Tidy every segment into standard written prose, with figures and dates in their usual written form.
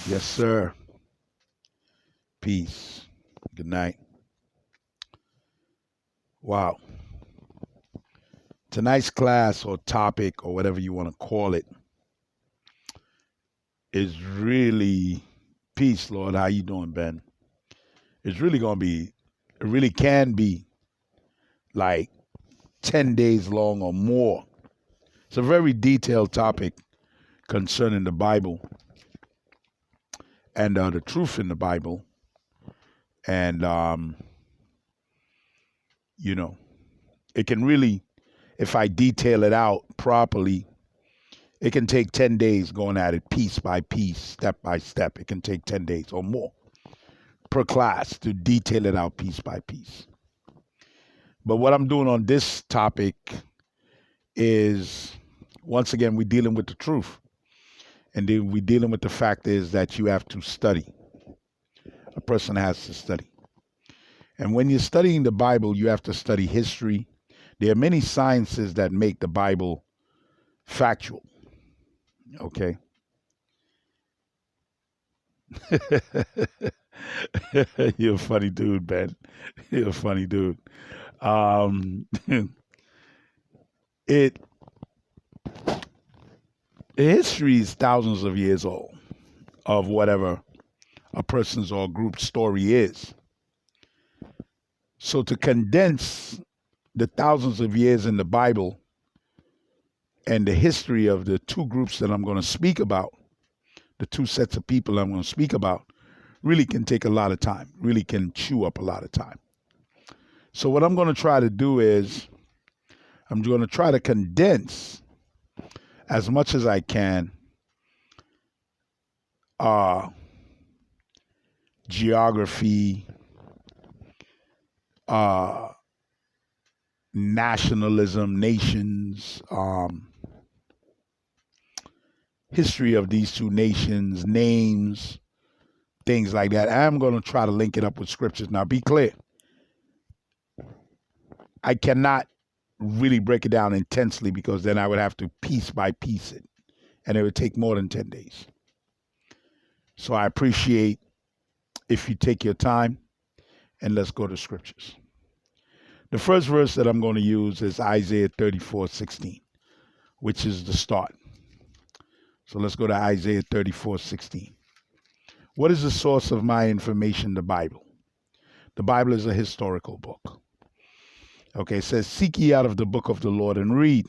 Yes, sir. Peace. Good night. Wow. Tonight's class or topic or whatever you want to call it is really peace, Lord. How you doing, Ben? It's really going to be, it really can be like 10 days long or more. It's a very detailed topic concerning the Bible and the truth in the Bible. And, you know, it can really, if I detail it out properly, it can take 10 days going at it piece by piece, step by step. It can take 10 days or more per class to detail it out piece by piece. But what I'm doing on this topic is, once again, we're dealing with the truth. And then we're dealing with the fact is that you have to study. A person has to study. And when you're studying the Bible, you have to study history. There are many sciences that make the Bible factual. Okay. You're a funny dude, Ben. You're a funny dude. Um, it history is thousands of years old of whatever a person's or group's story is. So to condense the thousands of years in the Bible and the history of the two groups that I'm going to speak about, the two sets of people I'm going to speak about, really can take a lot of time, really can chew up a lot of time. So what I'm going to try to do is I'm going to try to condense as much as I can geography, nationalism, nations, history of these two nations, names, things like that. I'm going to try to link it up with scriptures. Now, be clear. I cannot really break it down intensely because then I would have to piece by piece it, and it would take more than 10 days. So I appreciate if you take your time, and let's go to scriptures. The first verse that I'm going to use is Isaiah 34:16, which is the start. So let's go to Isaiah 34:16. What is the source of my information? The Bible. The Bible is a historical book. Okay, it says, seek ye out of the book of the Lord and read.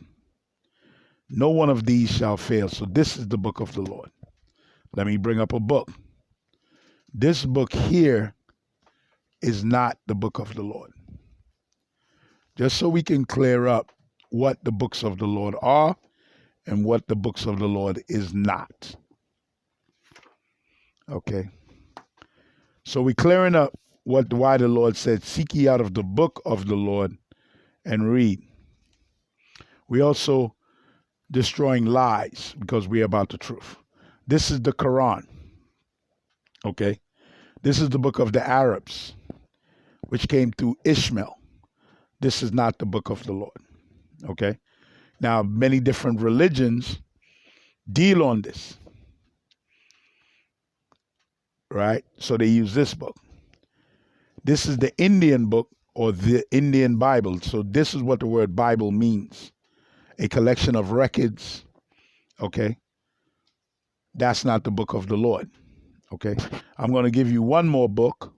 No one of these shall fail. So this is the book of the Lord. Let me bring up a book. This book here is not the book of the Lord. Just so we can clear up what the books of the Lord are and what the books of the Lord is not. Okay. So we're clearing up why the Lord said, seek ye out of the book of the Lord and read. We also destroying lies because we're about the truth. This is the Quran. Okay. This is the book of the Arabs, which came through Ishmael. This is not the book of the Lord. Okay. Now, many different religions deal on this. Right? So they use this book. This is the Indian book or the Indian Bible. So this is what the word Bible means. A collection of records. Okay. That's not the book of the Lord. Okay. I'm going to give you one more book,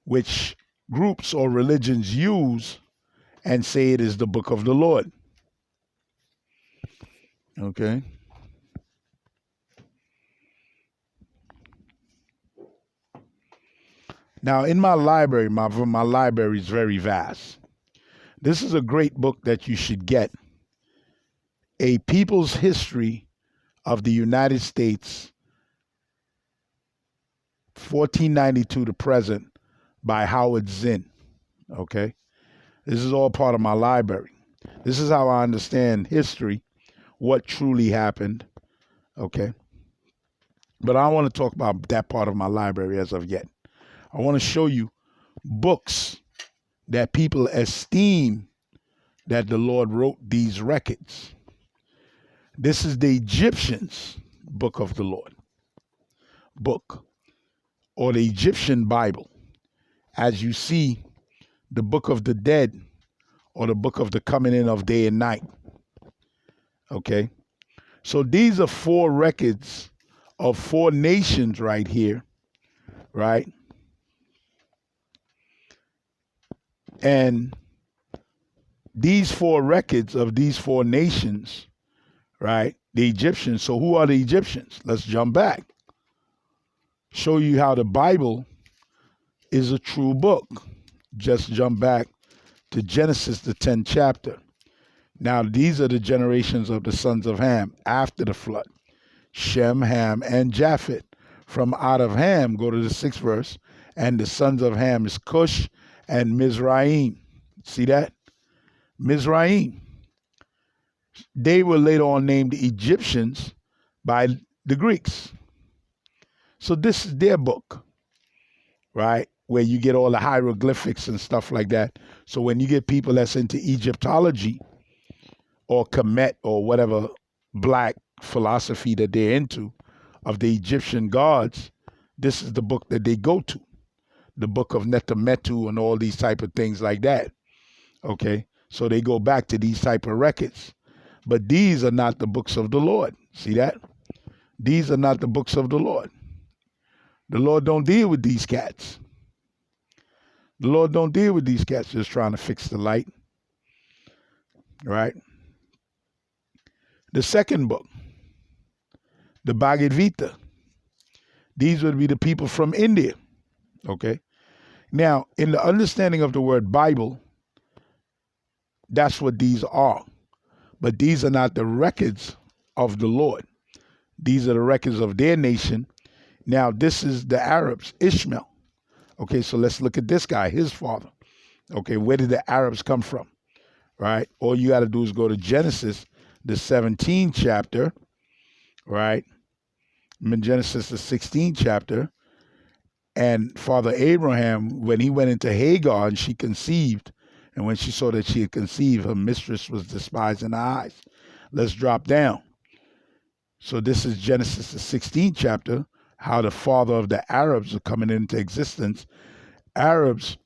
which groups or religions use and say it is the book of the Lord. Okay. Now, in my library, my library is very vast. This is a great book that you should get. A People's History of the United States, 1492 to present, by Howard Zinn. Okay. This is all part of my library. This is how I understand history, what truly happened. Okay. But I don't want to talk about that part of my library as of yet. I want to show you books that people esteem that the Lord wrote these records. This is the Egyptians' book of the Lord. book, or the Egyptian Bible, as you see the book of the dead or the book of the coming in of day and night. Okay? So these are four records of four nations right here, right? And these four records of these four nations, right? The Egyptians. So who are the Egyptians? Let's jump back. Show you how the Bible is a true book. Just jump back to Genesis, the 10th chapter. Now, these are the generations of the sons of Ham after the flood. Shem, Ham, and Japheth. From out of Ham, go to the 6th verse, and the sons of Ham is Cush and Mizraim. See that? Mizraim. They were later on named the Egyptians by the Greeks. So this is their book, right? Where you get all the hieroglyphics and stuff like that. So when you get people that's into Egyptology or Kemet or whatever black philosophy that they're into of the Egyptian gods, this is the book that they go to. The book of Netemetu and all these type of things like that. Okay? So they go back to these type of records. But these are not the books of the Lord. See that? These are not the books of the Lord. The Lord don't deal with these cats. The Lord don't deal with these cats just trying to fix the light. Right? The second book, the Bhagavad Gita. These would be the people from India. Okay? Now, in the understanding of the word Bible, that's what these are. But these are not the records of the Lord. These are the records of their nation. Now, this is the Arabs, Ishmael. Okay, so let's look at this guy, his father. Okay, where did the Arabs come from? Right? All you got to do is go to Genesis, the 17th chapter, right? In Genesis, the 16th chapter. And Father Abraham, when he went into Hagar and she conceived, and when she saw that she had conceived, her mistress was despised in her eyes. Let's drop down. So this is Genesis, the 16th chapter, how the father of the Arabs are coming into existence. Arabs,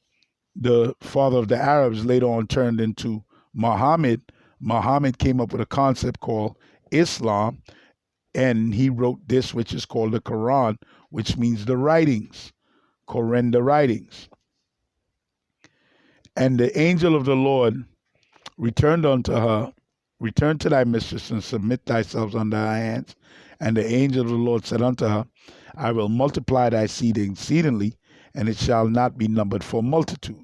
the father of the Arabs later on turned into Muhammad. Muhammad came up with a concept called Islam, and he wrote this, which is called the Quran, which means the writings, Quran, the writings. And the angel of the Lord returned unto her, return to thy mistress and submit thyself under her hands. And the angel of the Lord said unto her, I will multiply thy seed exceedingly, and it shall not be numbered for multitude.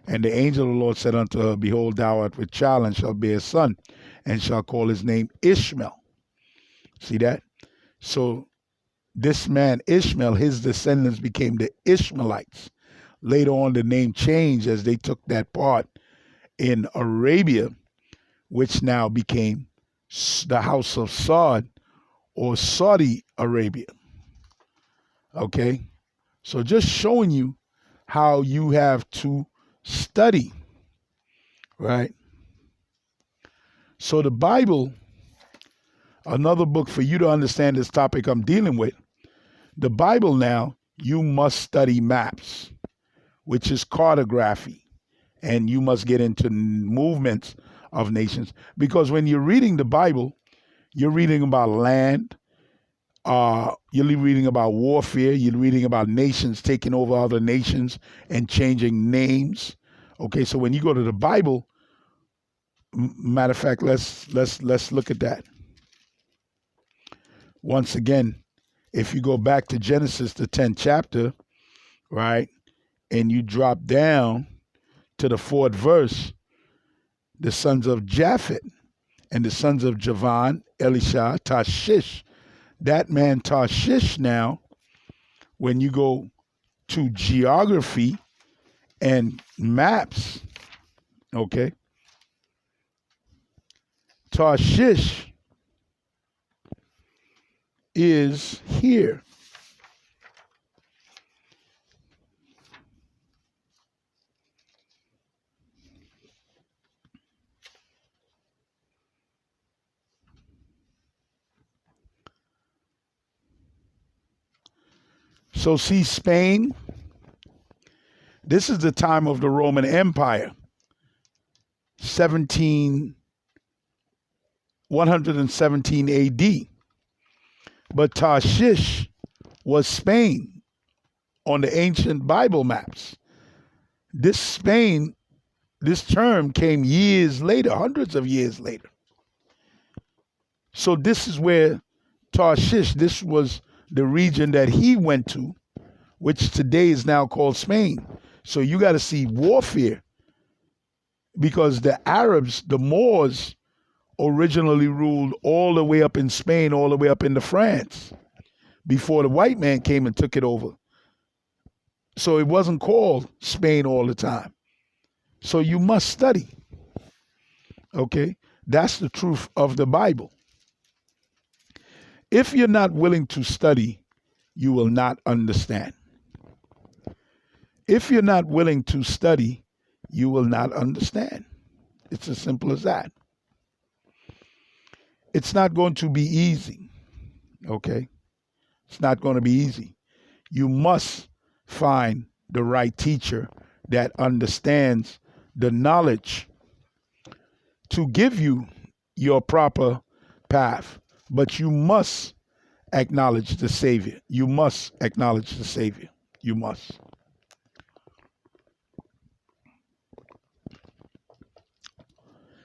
And the angel of the Lord said unto her, behold, thou art with child, and shalt bear a son, and shall call his name Ishmael. See that? So this man Ishmael, his descendants became the Ishmaelites. Later on, the name changed as they took that part in Arabia, which now became the house of Saud or Saudi Arabia. Okay? So just showing you how you have to study, right? So the Bible, another book for you to understand this topic I'm dealing with, the Bible now, you must study maps, which is cartography, and you must get into movements of nations. Because when you're reading the Bible, you're reading about land, you're reading about warfare, you're reading about nations taking over other nations and changing names. Okay, so when you go to the Bible, matter of fact, let's look at that. Once again, if you go back to Genesis, the 10th chapter, right, and you drop down to the 4th verse, the sons of Japheth and the sons of Javan, Elisha, Tarshish. That man Tarshish now, when you go to geography and maps, okay, Tarshish is here. So see, Spain, this is the time of the Roman Empire, 117 AD. But Tarshish was Spain on the ancient Bible maps. This Spain, this term came years later, hundreds of years later. So this is where Tarshish, this was the region that he went to, which today is now called Spain. So you got to see warfare, because the Arabs, the Moors, originally ruled all the way up in Spain, all the way up into France, before the white man came and took it over. So it wasn't called Spain all the time. So you must study. Okay? That's the truth of the Bible. If you're not willing to study, you will not understand. If you're not willing to study, you will not understand. It's as simple as that. It's not going to be easy. Okay? It's not going to be easy. You must find the right teacher that understands the knowledge to give you your proper path. But you must acknowledge the Savior. You must acknowledge the Savior. You must.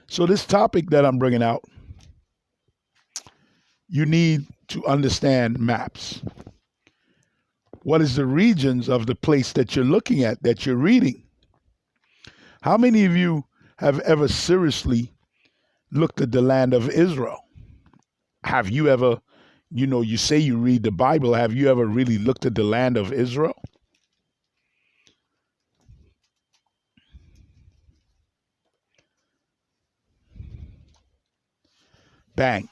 So this topic that I'm bringing out, you need to understand maps. What is the regions of the place that you're looking at, that you're reading? How many of you have ever seriously looked at the land of Israel? Have you ever, you say you read the Bible, have you ever really looked at the land of Israel? Bang.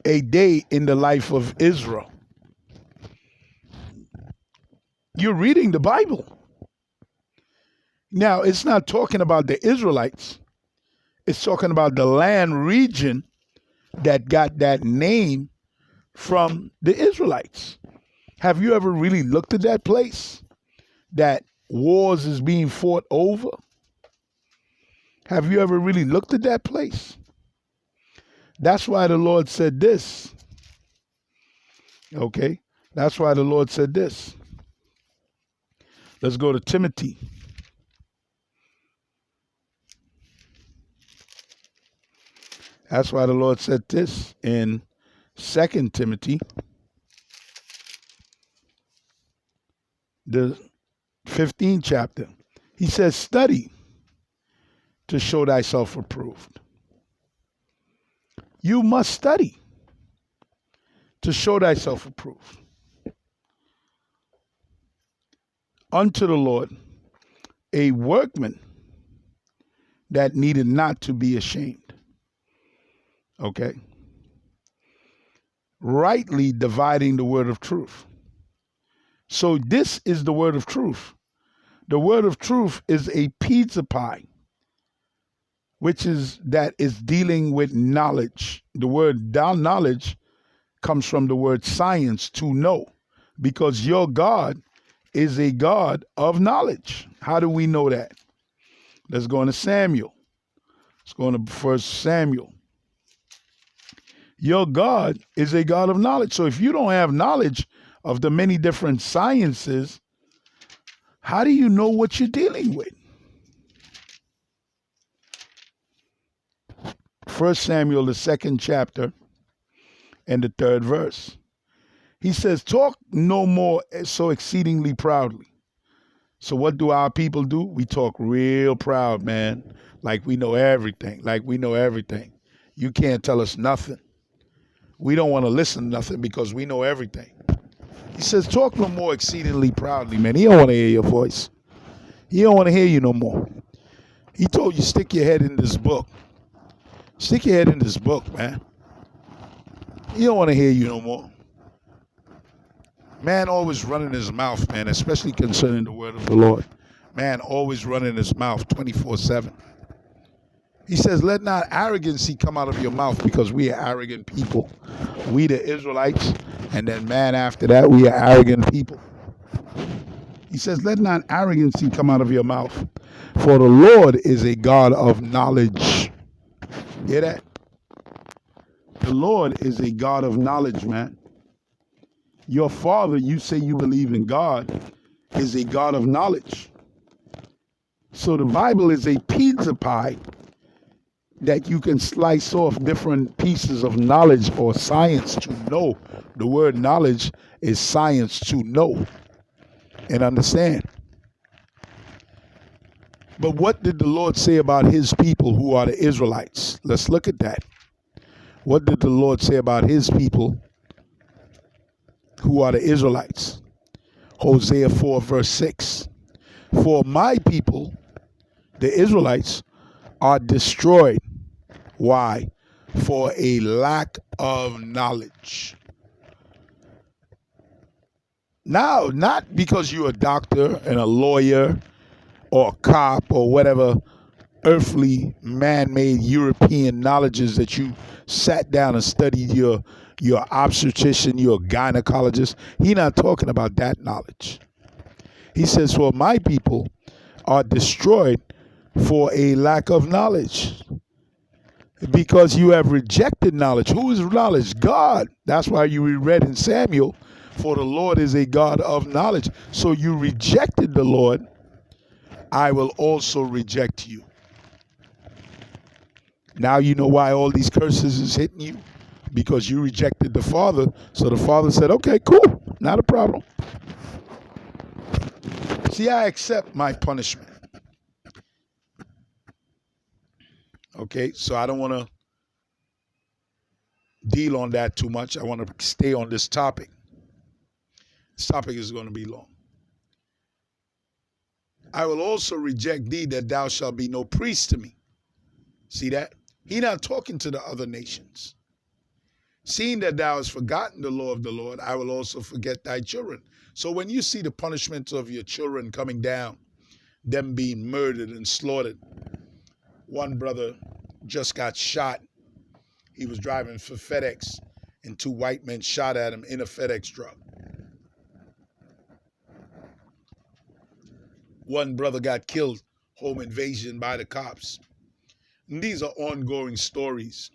A day in the life of Israel. You're reading the Bible. Now, it's not talking about the Israelites. It's talking about the land region that got that name from the Israelites. Have you ever really looked at that place that wars is being fought over? Have you ever really looked at that place? That's why the Lord said this. Okay? That's why the Lord said this. Let's go to Timothy. That's why the Lord said this in 2 Timothy, the 15th chapter. He says, study to show thyself approved. You must study to show thyself approved unto the Lord, a workman that needed not to be ashamed. Okay? Rightly dividing the word of truth. So this is the word of truth. The word of truth is a pizza pie, which is dealing with knowledge. The word knowledge comes from the word science, to know, because your God is a God of knowledge. How do we know that? Let's go into Samuel. Let's go into 1 Samuel. Your God is a God of knowledge. So if you don't have knowledge of the many different sciences, how do you know what you're dealing with? 1 Samuel, the 2nd chapter, and the 3rd verse. He says, talk no more so exceedingly proudly. So what do our people do? We talk real proud, man. Like we know everything. You can't tell us nothing. We don't want to listen to nothing because we know everything. He says, talk no more exceedingly proudly, man. He don't want to hear your voice. He don't want to hear you no more. He told you, stick your head in this book. Stick your head in this book, man. He don't want to hear you no more. Man always running his mouth, man, especially concerning the word of the Lord. Man always running his mouth 24/7. He says, let not arrogancy come out of your mouth, because we are arrogant people. We the Israelites, and then man after that, we are arrogant people. He says, let not arrogancy come out of your mouth, for the Lord is a God of knowledge. Hear that? The Lord is a God of knowledge, man. Your father, you say you believe in God, is a God of knowledge. So the Bible is a pizza pie that you can slice off different pieces of knowledge or science to know. The word knowledge is science to know and understand. But what did the Lord say about his people who are the Israelites? Let's look at that. What did the Lord say about his people who are the Israelites? Hosea 4 verse 6. For my people, the Israelites, are destroyed. Why? For a lack of knowledge. Now, not because you're a doctor and a lawyer or a cop or whatever earthly, man-made European knowledges that you sat down and studied your obstetrician, your gynecologist. He's not talking about that knowledge. He says, for my people are destroyed for a lack of knowledge. Because you have rejected knowledge. Who is knowledge? God. That's why you read in Samuel, for the Lord is a God of knowledge. So you rejected the Lord, I will also reject you. Now you know why all these curses is hitting you? Because you rejected the Father. So the Father said, okay, cool, not a problem. See, I accept my punishment. Okay, so I don't want to deal on that too much. I want to stay on this topic. This topic is going to be long. I will also reject thee, that thou shalt be no priest to me. See that? He not talking to the other nations. Seeing that thou hast forgotten the law of the Lord, I will also forget thy children. So when you see the punishment of your children coming down, them being murdered and slaughtered. One brother just got shot. He was driving for FedEx, and two white men shot at him in a FedEx truck. One brother got killed, home invasion by the cops. And these are ongoing stories.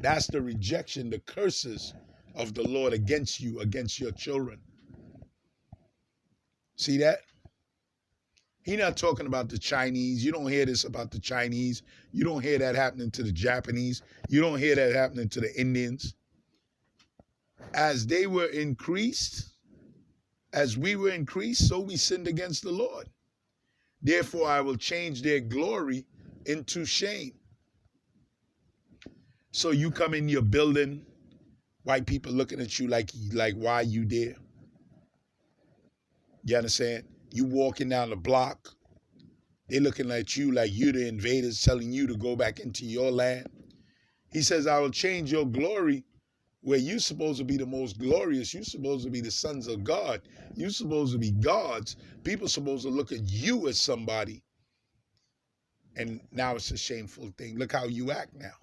That's the rejection, the curses of the Lord against you, against your children. See that? He's not talking about the Chinese. You don't hear this about the Chinese. You don't hear that happening to the Japanese. You don't hear that happening to the Indians. As they were increased, as we were increased, so we sinned against the Lord. Therefore, I will change their glory into shame. So you come in your building, white people looking at you like why you there? You understand? You walking down the block, they looking at you like you the invaders, telling you to go back into your land. He says, I will change your glory where you're supposed to be the most glorious. You're supposed to be the sons of God. You're supposed to be gods. People supposed to look at you as somebody. And now it's a shameful thing. Look how you act now.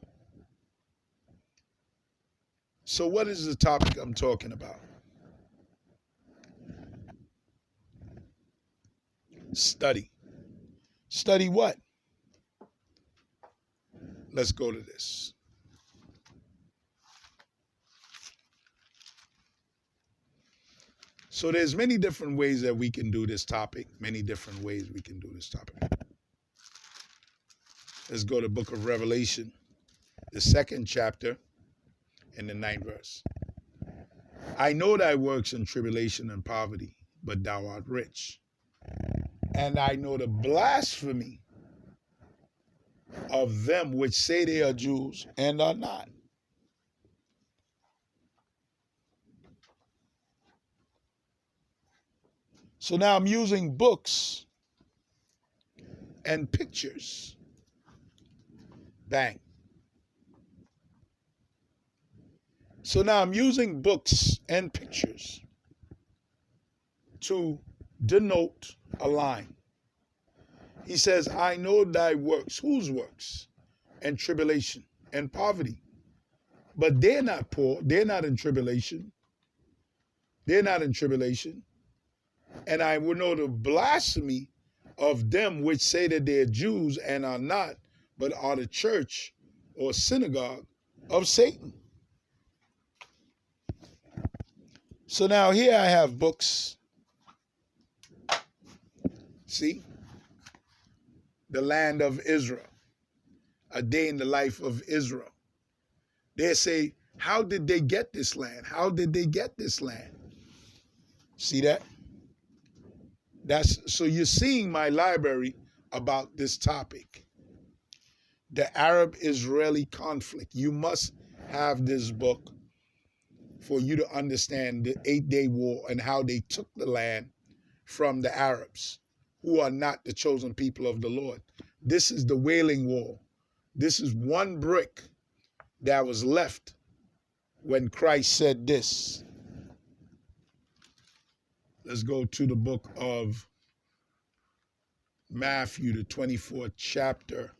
So what is the topic I'm talking about? Study. Study what? Let's go to this. So there's many different ways that we can do this topic. Many different ways we can do this topic. Let's go to the book of Revelation, the 2nd chapter and the 9th verse. I know thy works in tribulation and poverty, but thou art rich. And I know the blasphemy of them which say they are Jews and are not. So now I'm using books and pictures. Bang. So now I'm using books and pictures to denote a line. He says, I know thy works. Whose works? And tribulation and poverty. But they're not poor. They're not in tribulation. They're not in tribulation. And I will know the blasphemy of them which say that they're Jews and are not, but are the church or synagogue of Satan. So now here I have books. See? The land of Israel. A day in the life of Israel. They say, how did they get this land? How did they get this land? See that? So you're seeing my library about this topic. The Arab-Israeli conflict. You must have this book for you to understand the 8-Day War and how they took the land from the Arabs, who are not the chosen people of the Lord. This is the Wailing Wall. This is one brick that was left when Christ said this. Let's go to the book of Matthew, the 24th chapter.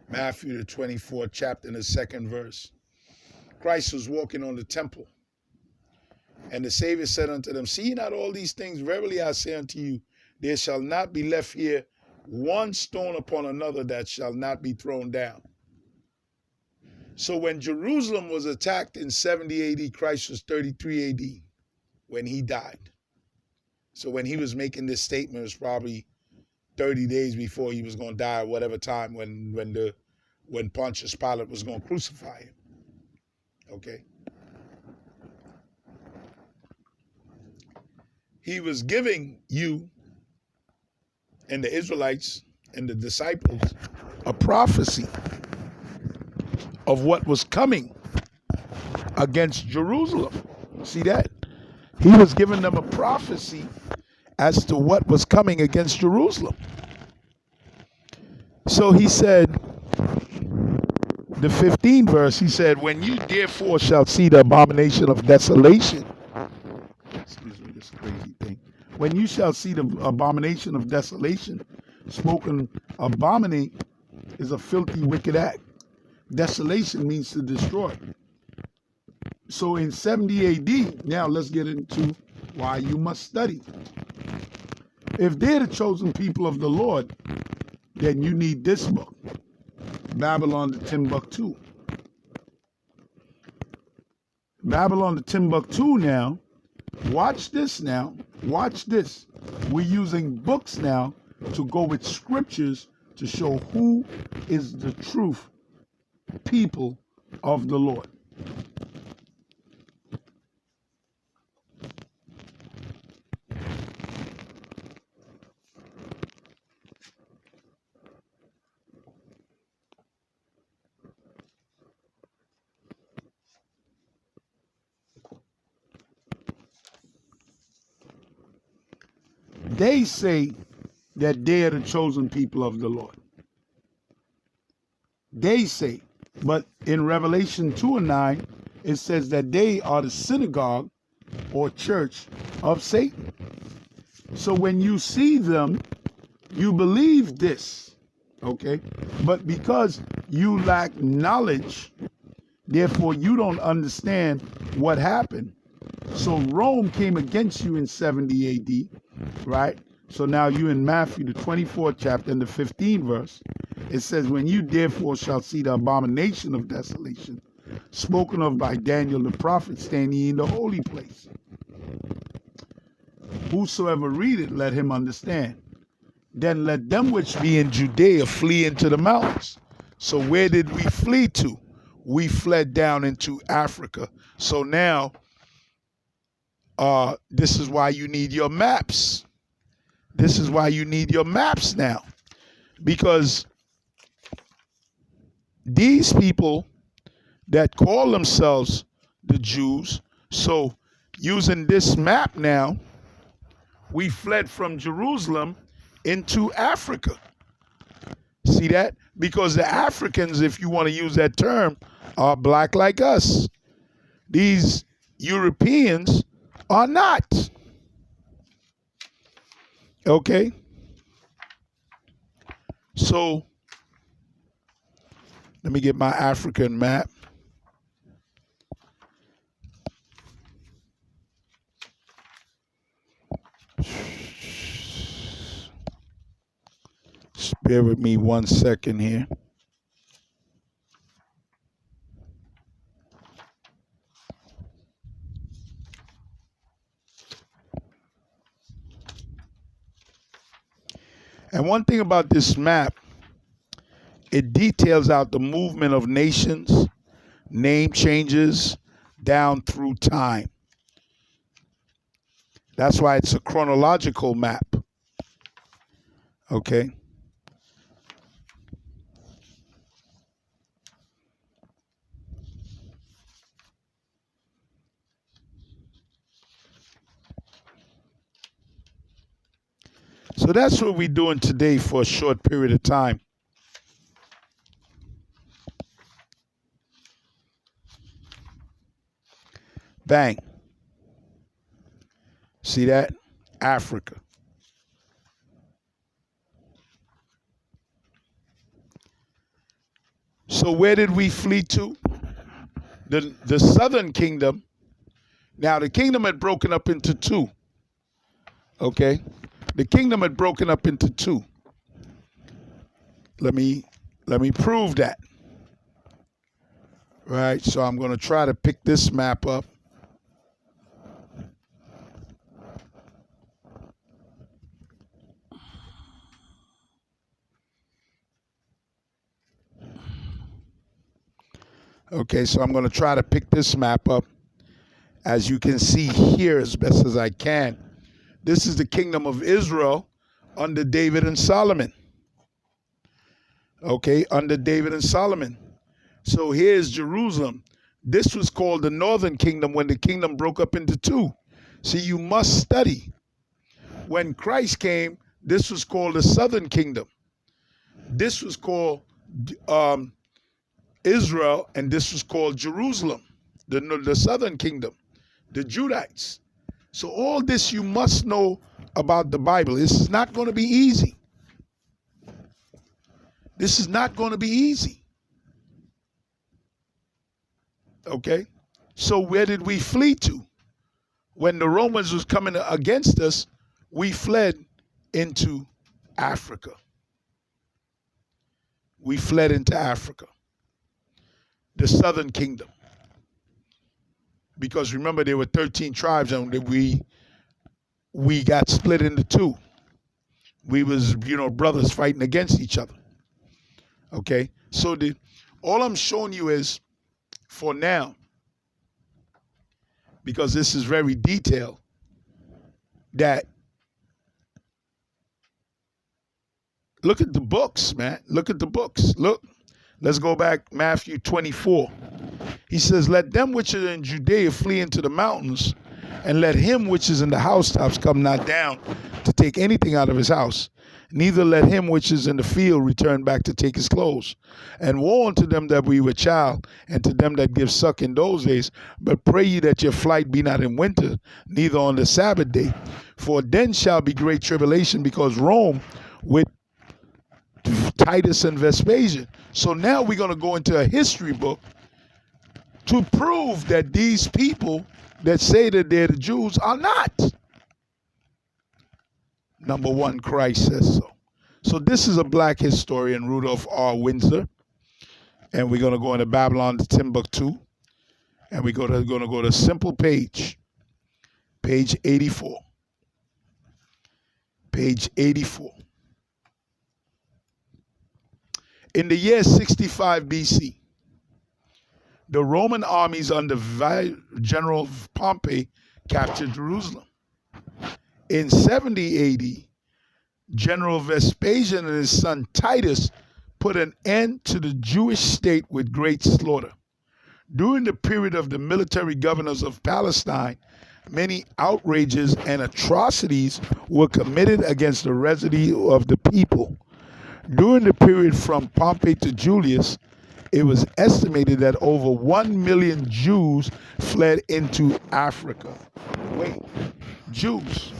Matthew, the 24th chapter, in the 2nd verse. Christ was walking on the temple. And the Savior said unto them, see ye not all these things? Verily I say unto you, there shall not be left here one stone upon another that shall not be thrown down. So when Jerusalem was attacked in 70 AD, Christ was 33 AD when he died. So when he was making this statement, it was probably 30 days before he was going to die, or whatever time when Pontius Pilate was going to crucify him. Okay? He was giving you and the Israelites and the disciples a prophecy of what was coming against Jerusalem. See that? He was giving them a prophecy as to what was coming against Jerusalem. So he said, the 15th verse, he said, when you therefore shall see the abomination of desolation, excuse me, this crazy thing. When you shall see the abomination of desolation, spoken, abominate is a filthy, wicked act. Desolation means to destroy. So in 70 AD, now let's get into why you must study. If they're the chosen people of the Lord, then you need this book, Babylon the Timbuktu. Babylon the Timbuktu now, watch this now, watch this. We're using books now to go with scriptures to show who is the truth people of the Lord. They say that they are the chosen people of the Lord. They say, but in Revelation 2:9, it says that they are the synagogue or church of Satan. So when you see them, you believe this, okay? But because you lack knowledge, therefore you don't understand what happened. So Rome came against you in 70 AD, right? So now you in Matthew, the 24th chapter, and the 15th verse. It says, when you therefore shall see the abomination of desolation, spoken of by Daniel the prophet, standing in the holy place. Whosoever readeth, let him understand. Then let them which be in Judea flee into the mountains. So where did we flee to? We fled down into Africa. So now, this is why you need your maps. This is why you need your maps now. Because these people that call themselves the Jews, so using this map now, we fled from Jerusalem into Africa. See that? Because the Africans, if you want to use that term, are black like us. These Europeans are not. Okay? So, let me get my African map. Bear with me 1 second here. And one thing about this map, it details out the movement of nations, name changes down through time. That's why it's a chronological map. Okay? So that's what we're doing today for a short period of time. Bang. See that? Africa. So where did we flee to? The southern kingdom. Now the kingdom had broken up into two. Okay? The kingdom had broken up into two. Let me prove that. Right? So I'm going to try to pick this map up. Okay, so I'm going to try to pick this map up. As you can see here as best as I can, this is the kingdom of Israel under David and Solomon. Okay, under David and Solomon. So here's Jerusalem. This was called the northern kingdom when the kingdom broke up into two. See, you must study. When Christ came, this was called the southern kingdom. This was called Israel, and this was called Jerusalem, the southern kingdom, the Judites. So all this you must know about the Bible. This is not going to be easy. This is not going to be easy. Okay? So where did we flee to? When the Romans was coming against us, we fled into Africa. We fled into Africa. The southern kingdom. Because remember, there were 13 tribes and we got split into two. We was, brothers fighting against each other. Okay? So all I'm showing you is, for now, because this is very detailed, that look at the books, man. Look at the books. Look. Let's go back, Matthew 24. He says, let them which are in Judea flee into the mountains, and let him which is in the housetops come not down to take anything out of his house. Neither let him which is in the field return back to take his clothes. And woe unto them that be with child, and to them that give suck in those days. But pray ye that your flight be not in winter, neither on the Sabbath day. For then shall be great tribulation, because Rome with Titus and Vespasian. So now we're going to go into a history book to prove that these people that say that they're the Jews are not. Number one, Christ says so. So this is a black historian, Rudolph R. Windsor. And we're going to go into Babylon to Timbuktu. And we're going to go to simple page 84. Page 84. In the year 65 BC, the Roman armies under General Pompey captured Jerusalem. In 70 AD, General Vespasian and his son Titus put an end to the Jewish state with great slaughter. During the period of the military governors of Palestine, many outrages and atrocities were committed against the residue of the people. During the period from Pompey to Julius, it was estimated that over 1 million Jews fled into Africa. Wait, Jews,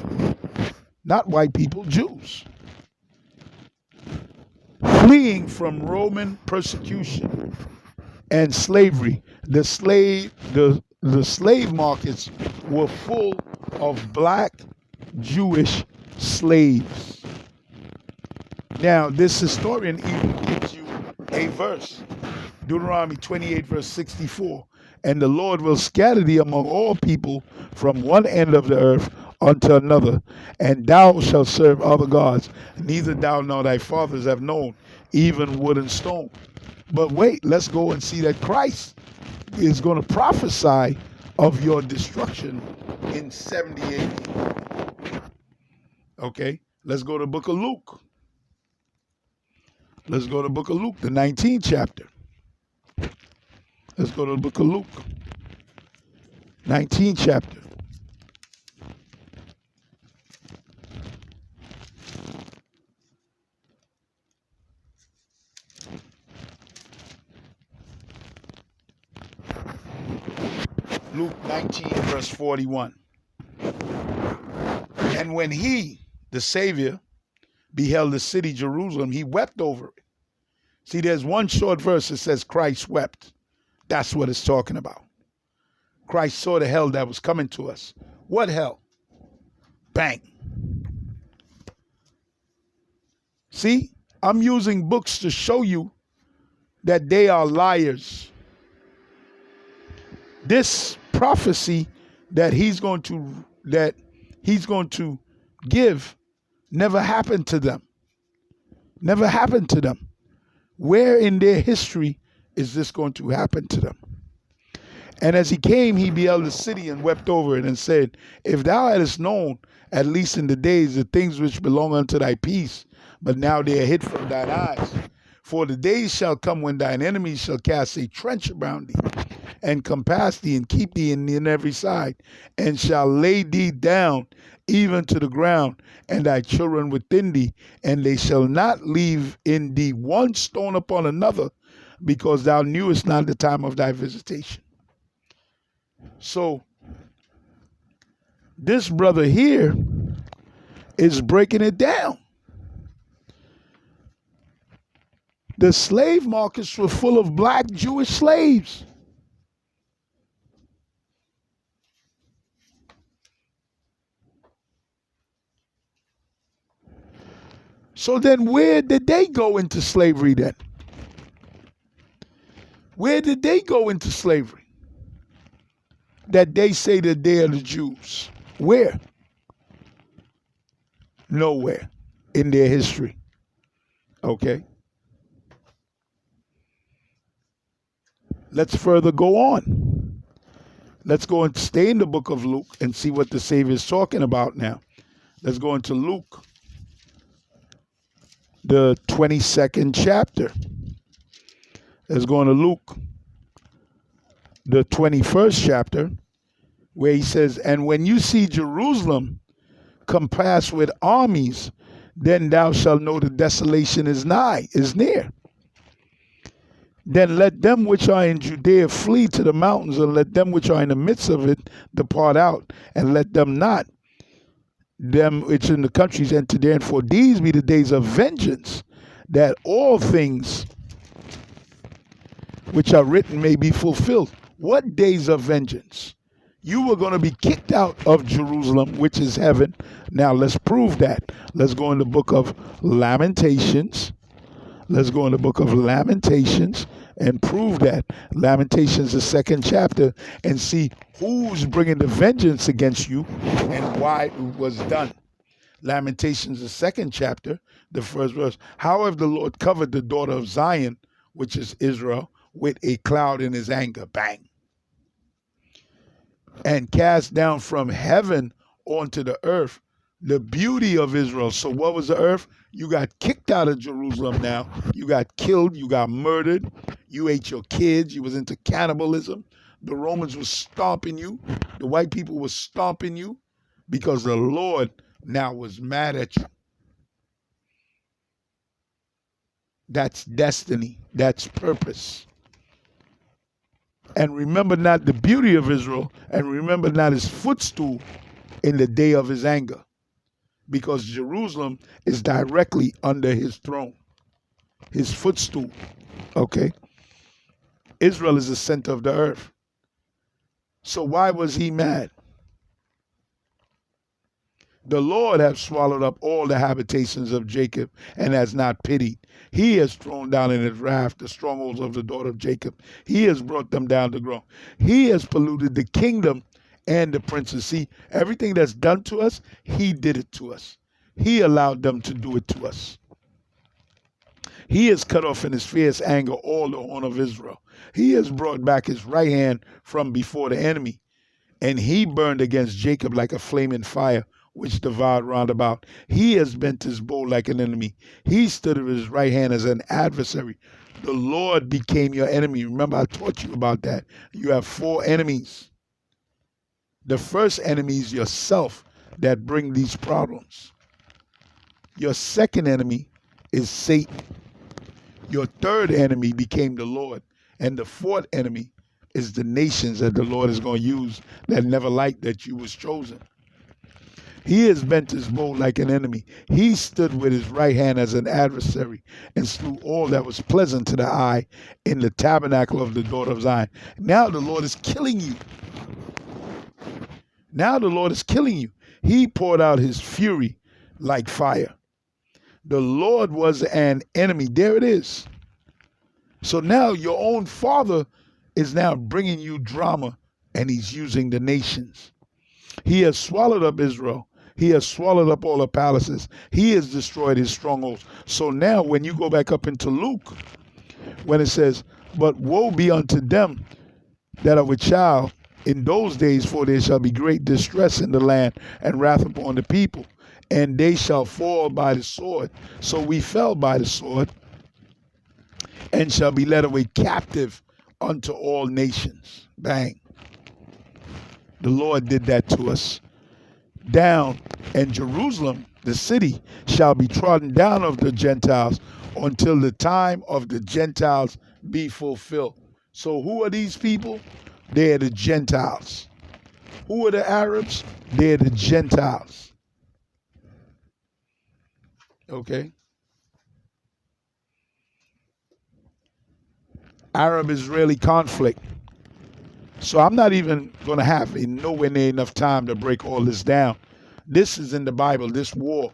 not white people, Jews. Fleeing from Roman persecution and slavery. The slave markets were full of black Jewish slaves. Now, this historian even gives you a verse. Deuteronomy 28, verse 64. And the Lord will scatter thee among all people from one end of the earth unto another, and thou shalt serve other gods, neither thou nor thy fathers have known, even wood and stone. But wait, let's go and see that Christ is going to prophesy of your destruction in 70 AD. Okay, let's go to the book of Luke. Let's go to the book of Luke, the 19th chapter. Let's go to the book of Luke, 19th chapter. Luke 19, verse 41. And when he, the Savior, beheld the city Jerusalem, he wept over it. See, there's one short verse that says Christ wept. That's what it's talking about. Christ saw the hell that was coming to us. What hell? Bang. See, I'm using books to show you that they are liars. This prophecy that he's going to give never happened to them. Never happened to them. Where in their history is this going to happen to them? And as he came, he beheld the city and wept over it and said, if thou hadst known, at least in the days, the things which belong unto thy peace, but now they are hid from thine eyes. For the days shall come when thine enemies shall cast a trench around thee, and compass thee, and keep thee in every side, and shall lay thee down even to the ground, and thy children within thee, and they shall not leave in thee one stone upon another, because thou knewest not the time of thy visitation. So, this brother here is breaking it down. The slave markets were full of black Jewish slaves. So then where did they go into slavery then? Where did they go into slavery? That they say that they are the Jews. Where? Nowhere in their history. Okay. Let's further go on. Let's go and stay in the book of Luke and see what the Savior is talking about now. Let's go into Luke, the 22nd chapter. Let's go into Luke, the 21st chapter, where he says, and when you see Jerusalem compassed with armies, then thou shalt know the desolation is near. Then let them which are in Judea flee to the mountains, and let them which are in the midst of it depart out, and let them which in the countries enter therein, for these be the days of vengeance, that all things which are written may be fulfilled. What days of vengeance? You were going to be kicked out of Jerusalem, which is heaven. Now let's prove that. Let's go in the book of Lamentations. Let's go in the book of Lamentations and prove that. Lamentations, the 2nd chapter, and see who's bringing the vengeance against you and why it was done. Lamentations, the 2nd chapter, the 1st verse. However, the Lord covered the daughter of Zion, which is Israel, with a cloud in his anger. Bang. And cast down from heaven onto the earth the beauty of Israel. So what was the earth? You got kicked out of Jerusalem now. You got killed. You got murdered. You ate your kids. You was into cannibalism. the Romans were stomping you, the white people were stomping you, because the Lord now was mad at you. That's destiny. That's purpose. And remember not the beauty of Israel, and remember not his footstool in the day of his anger, because Jerusalem is directly under his throne, his footstool. Okay? Israel is the center of the earth. So why was he mad? The Lord hath swallowed up all the habitations of Jacob, and has not pitied. He has thrown down in his wrath the strongholds of the daughter of Jacob. He has brought them down to ground. He has polluted the kingdom and the princes. See, everything that's done to us, he did it to us. He allowed them to do it to us. He has cut off in his fierce anger all the horn of Israel. He has brought back his right hand from before the enemy, and he burned against Jacob like a flaming fire, which devoured round about. He has bent his bow like an enemy. He stood at his right hand as an adversary. The Lord became your enemy. Remember, I taught you about that. You have 4 enemies. The first enemy is yourself that bring these problems. Your second enemy is Satan. Your third enemy became the Lord. And the fourth enemy is the nations that the Lord is going to use that never liked that you was chosen. He has bent his bow like an enemy. He stood with his right hand as an adversary and slew all that was pleasant to the eye in the tabernacle of the daughter of Zion. Now the Lord is killing you. Now the Lord is killing you. He poured out his fury like fire. The Lord was an enemy. There it is. So now your own father is now bringing you drama, and he's using the nations. He has swallowed up Israel. He has swallowed up all the palaces. He has destroyed his strongholds. So now when you go back up into Luke, when it says, but woe be unto them that are with child in those days, for there shall be great distress in the land and wrath upon the people, and they shall fall by the sword. So we fell by the sword, and shall be led away captive unto all nations. Bang. The Lord did that to us. Down, and Jerusalem, the city, shall be trodden down of the Gentiles until the time of the Gentiles be fulfilled. So who are these people? They're the Gentiles. Who are the Arabs? They're the Gentiles. Okay? Arab-Israeli conflict. So I'm not even going to have nowhere near enough time to break all this down. This is in the Bible, this war.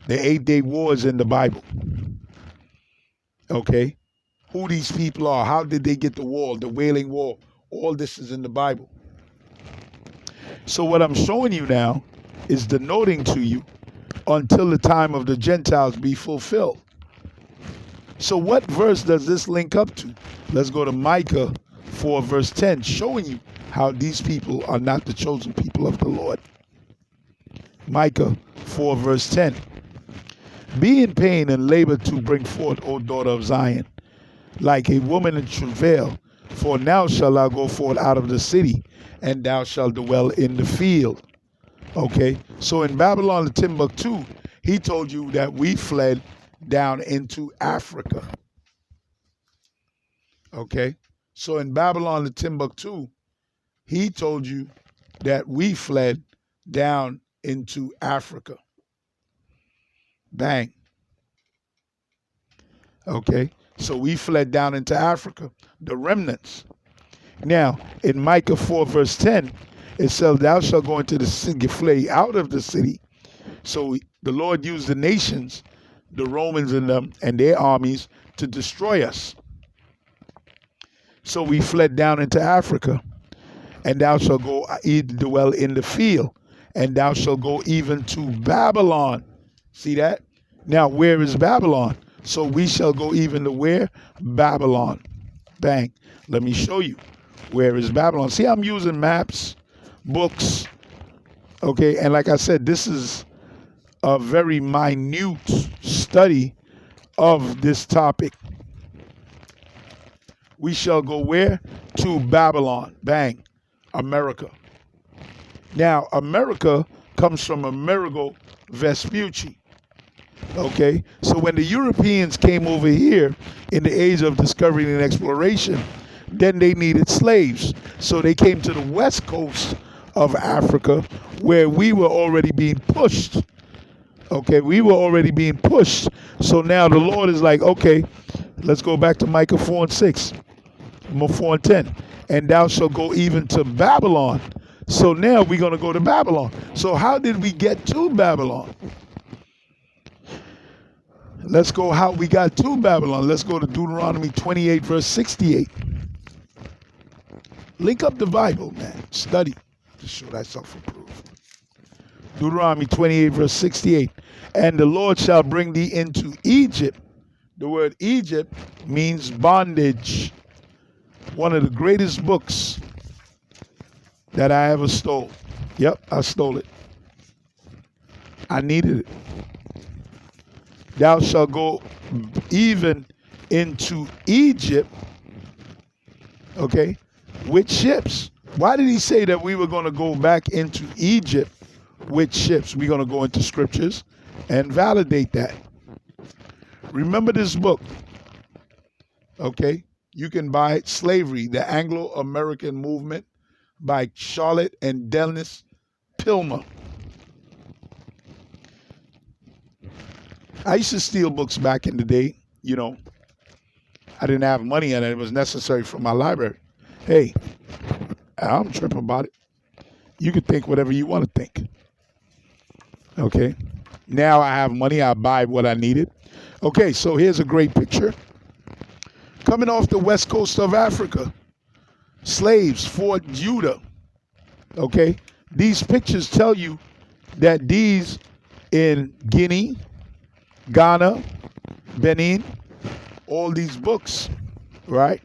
The 8-day war is in the Bible. Okay? Who these people are, how did they get the wall, the Wailing Wall. All this is in the Bible. So what I'm showing you now is denoting to you until the time of the Gentiles be fulfilled. So what verse does this link up to? Let's go to Micah 4 verse 10, showing you how these people are not the chosen people of the Lord. Micah 4 verse 10. Be in pain and labor to bring forth, O daughter of Zion, like a woman in travail. For now shall thou go forth out of the city, and thou shalt dwell in the field. Okay, so in Babylon and Timbuktu, he told you that we fled down into Africa. Okay, so in Babylon and Timbuktu, he told you that we fled down into Africa. Bang. Okay, so we fled down into Africa, the remnants. Now, in Micah 4 verse 10, it says, thou shalt go into the city, flee out of the city. So the Lord used the nations, the Romans and them and their armies, to destroy us. So we fled down into Africa. And thou shalt go dwell in the field, and thou shalt go even to Babylon. See that? Now, where is Babylon? So we shall go even to where? Babylon. Bang. Let me show you. Where is Babylon? See, I'm using maps, books. Okay, and like I said, this is a very minute study of this topic. We shall go where? To Babylon. Bang. America. Now, America comes from Amerigo Vespucci. Okay, so when the Europeans came over here in the age of discovery and exploration, then they needed slaves. So they came to the west coast of Africa where we were already being pushed. Okay, we were already being pushed. So now the Lord is like, okay, let's go back to Micah 4 and 6, 4 and 10. And thou shalt go even to Babylon. So now we're going to go to Babylon. So how did we get to Babylon? Let's go how we got to Babylon. Let's go to Deuteronomy 28, verse 68. Link up the Bible, man. Study to show thyself approved. Deuteronomy 28, verse 68. And the Lord shall bring thee into Egypt. The word Egypt means bondage. One of the greatest books that I ever stole. Yep, I stole it. I needed it. Thou shalt go even into Egypt, okay, with ships. Why did he say that we were going to go back into Egypt with ships? We're going to go into scriptures and validate that. Remember this book, okay? You can buy it, Slavery, the Anglo-American Movement by Charlotte and Dennis Pilmer. I used to steal books back in the day, you know. I didn't have money and it was necessary for my library. Hey, I don't trip about it. You can think whatever you want to think. Okay. Now I have money, I buy what I needed. Okay, so here's a great picture. Coming off the west coast of Africa, slaves, Fort Judah. Okay, these pictures tell you that these in Guinea, Ghana, Benin, all these books, right?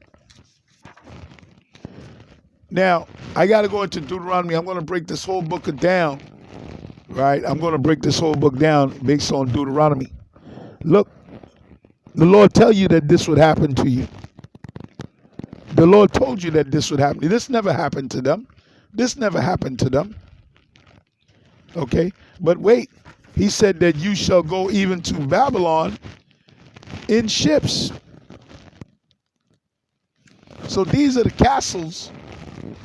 Now, I got to go into Deuteronomy. I'm going to break this whole book down, right? I'm going to break this whole book down based on Deuteronomy. Look, the Lord tell you that this would happen to you. The Lord told you that this would happen. This never happened to them. This never happened to them. Okay? But wait. He said that you shall go even to Babylon in ships. So these are the castles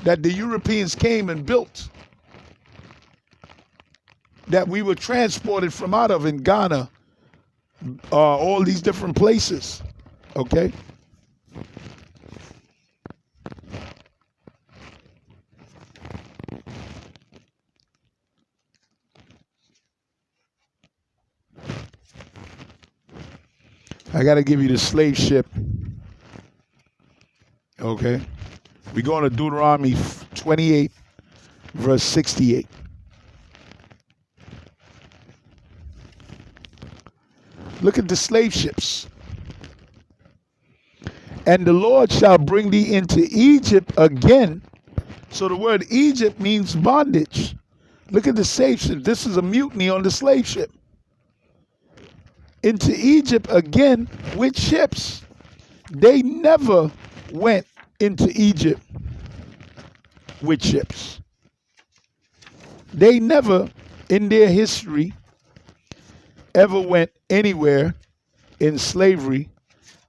that the Europeans came and built, that we were transported from out of in Ghana, all these different places. Okay? I got to give you the slave ship. Okay. We're going to Deuteronomy 28, verse 68. Look at the slave ships. And the Lord shall bring thee into Egypt again. So the word Egypt means bondage. Look at the slave ship. This is a mutiny on the slave ship. Into Egypt again with ships. They never went into Egypt with ships. They never in their history ever went anywhere in slavery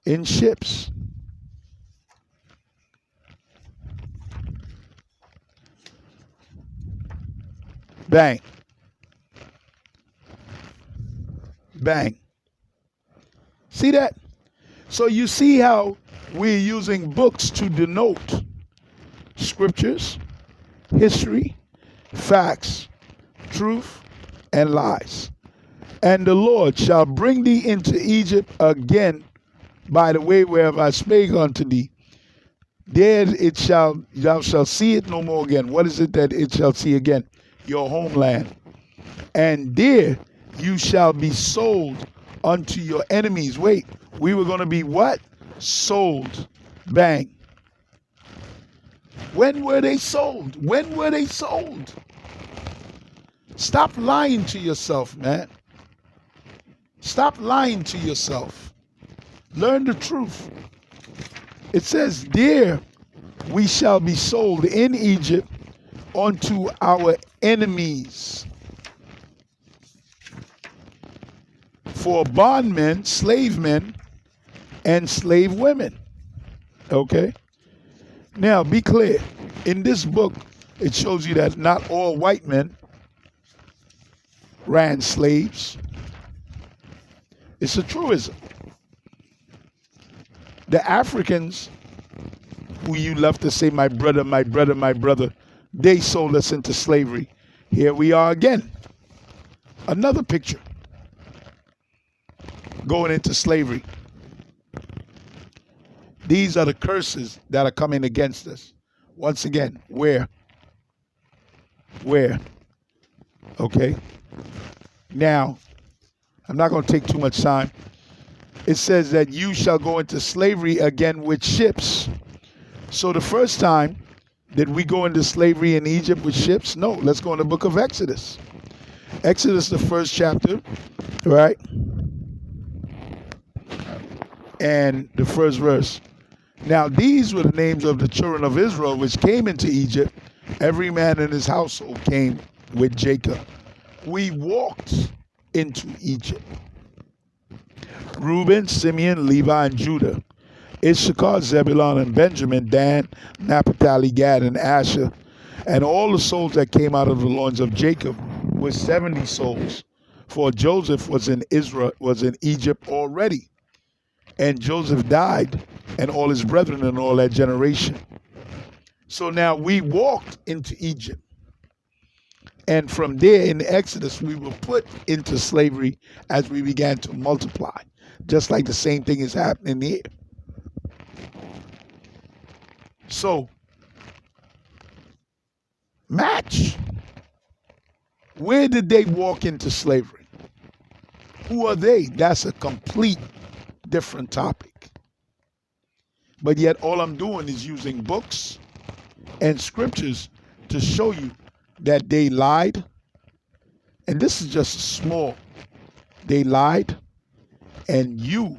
in ships. Bang. Bang. See that? So you see how we're using books to denote scriptures, history, facts, truth, and lies. And the Lord shall bring thee into Egypt again by the way whereof I spake unto thee. There thou shalt see it no more again. What is it that it shall see again? Your homeland. And there you shall be sold unto your enemies. Wait, we were going to be what? Sold. Bang. When were they sold? When were they sold? Stop lying to yourself, man. Stop lying to yourself. Learn the truth. It says, there we shall be sold in Egypt unto our enemies for bondmen, slave men, and slave women. Okay? Now, be clear. In this book, it shows you that not all white men ran slaves. It's a truism. The Africans, who you love to say, my brother, my brother, my brother, they sold us into slavery. Here we are again. Another picture. Going into slavery. These are the curses that are coming against us. Once again, where? Where? Okay. Now, I'm not going to take too much time. It says that you shall go into slavery again with ships. So the first time, did we go into slavery in Egypt with ships? No. Let's go in the book of Exodus. Exodus, the first chapter, right? And the first verse. Now these were the names of the children of Israel which came into Egypt. Every man in his household came with Jacob. We walked into Egypt. Reuben, Simeon, Levi, and Judah. Issachar, Zebulun, and Benjamin, Dan, Naphtali, Gad, and Asher. And all the souls that came out of the loins of Jacob were 70 souls. For Joseph was in Egypt already. And Joseph died, and all his brethren and all that generation. So now we walked into Egypt. And from there in Exodus, we were put into slavery as we began to multiply. Just like the same thing is happening here. So, match. Where did they walk into slavery? Who are they? That's a complete different topic. But yet all I'm doing is using books and scriptures to show you that they lied. And this is just small. They lied, and you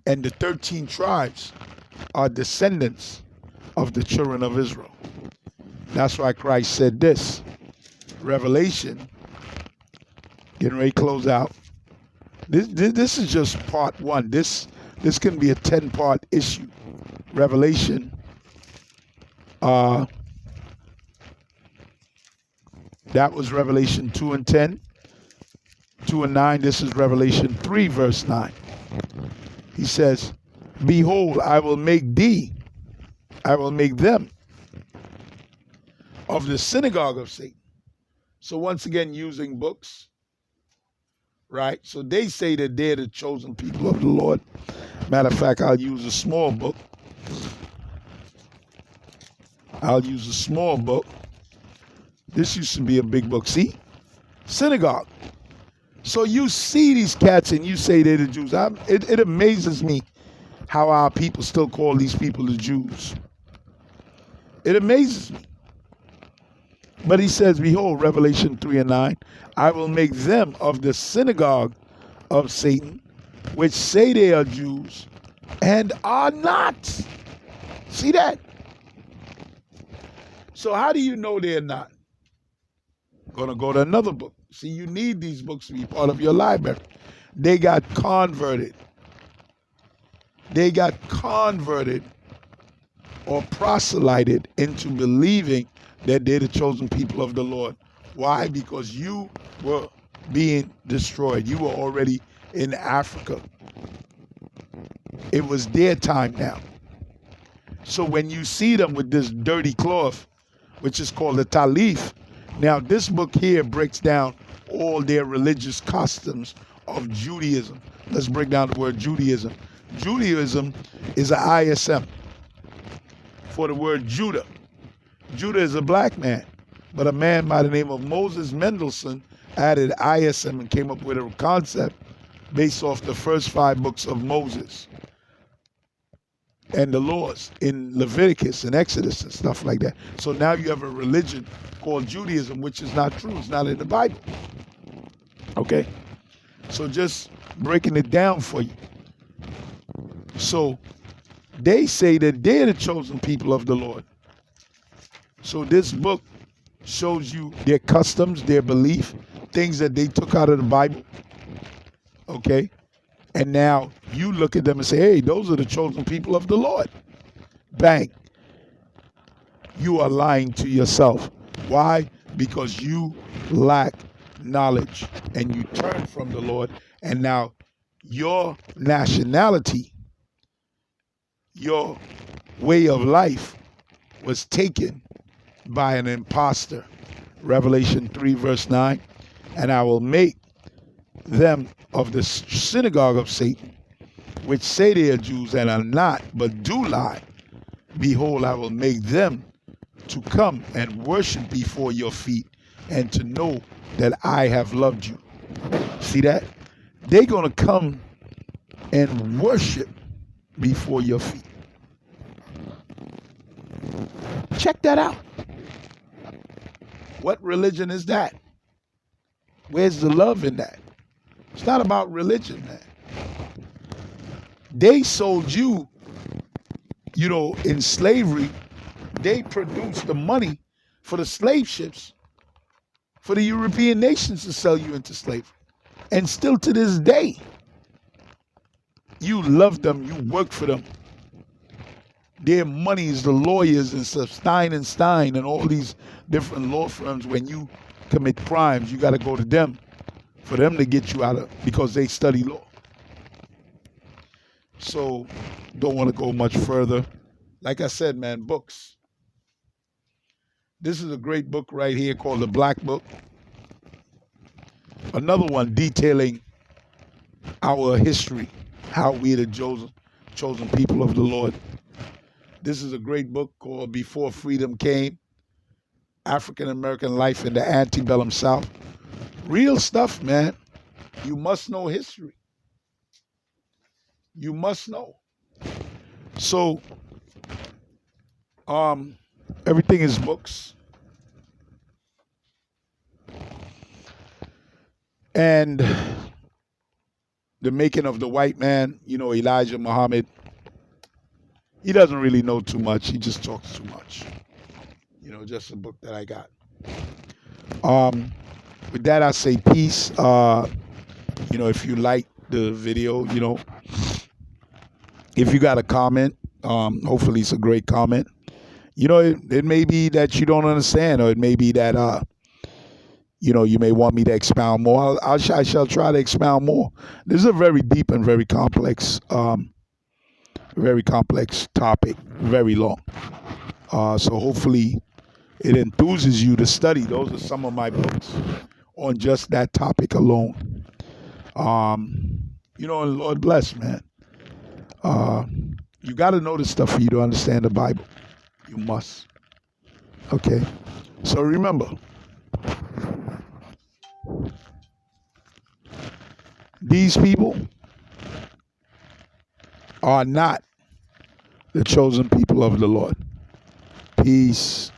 and the 13 tribes are descendants of the children of Israel. That's why Christ said this. Revelation, getting ready to close out. This is just part one. This can be a 10-part issue. Revelation, that was Revelation 2 and 10, 2 and 9. This is Revelation 3, verse 9. He says, behold, I will make them of the synagogue of Satan. So once again, using books, right? So they say that they're the chosen people of the Lord. Matter of fact, I'll use a small book. This used to be a big book. See? Synagogue. So you see these cats and you say they're the Jews. It amazes me how our people still call these people the Jews. It amazes me. But he says, behold, Revelation 3 and 9, I will make them of the synagogue of Satan, which say they are Jews and are not. See that? So how do you know they're not? Gonna go to another book. See, you need these books to be part of your library. They got converted. Or proselyted into believing that they're the chosen people of the Lord. Why? Because you were being destroyed. You were already in Africa. It was their time now. So when you see them with this dirty cloth, which is called the talif, now this book here breaks down all their religious customs of Judaism. Let's break down the word Judaism. Judaism is an ISM for the word Judah. Judah is a black man, but a man by the name of Moses Mendelssohn added ISM and came up with a concept based off the first 5 books of Moses and the laws in Leviticus and Exodus and stuff like that. So now you have a religion called Judaism, which is not true. It's not in the Bible. Okay? So just breaking it down for you. So They say that they're the chosen people of the Lord. So this book shows you their customs, their belief, things that they took out of the Bible. Okay? And now you look at them and say, hey, those are the chosen people of the Lord. Bang. You are lying to yourself. Why? Because you lack knowledge and you turn from the Lord. And now your nationality, your way of life was taken by an impostor. Revelation 3 verse 9. And I will make them of the synagogue of Satan, which say they are Jews and are not, but do lie. Behold, I will make them to come and worship before your feet and to know that I have loved you. See that? They're going to come and worship before your feet. Check that out. What religion is that? Where's the love in that? It's not about religion, man. They sold you, in slavery. They produced the money for the slave ships for the European nations to sell you into slavery. And still to this day, you love them, you work for them. Their money is the lawyers and stuff, Stein and all these different law firms. When you commit crimes, you got to go to them for them to get you out of, because they study law. So don't want to go much further. Like I said, man, books. This is a great book right here called The Black Book. Another one detailing our history, how we are the chosen people of the Lord. This is a great book called Before Freedom Came, African American Life in the Antebellum South. Real stuff, man. You must know history. You must know. So, everything is books. And the making of the white man, Elijah Muhammad, he doesn't really know too much. He just talks too much. Just a book that I got. With that, I say peace. If you like the video, if you got a comment, hopefully it's a great comment. It may be that you don't understand, or it may be that, you may want me to expound more. I shall try to expound more. This is a very deep and very complex topic, very long. So hopefully it enthuses you to study. Those are some of my books on just that topic alone. And Lord bless, man. You got to know this stuff for you to understand the Bible. You must. Okay. So remember, these people are not the chosen people of the Lord. Peace.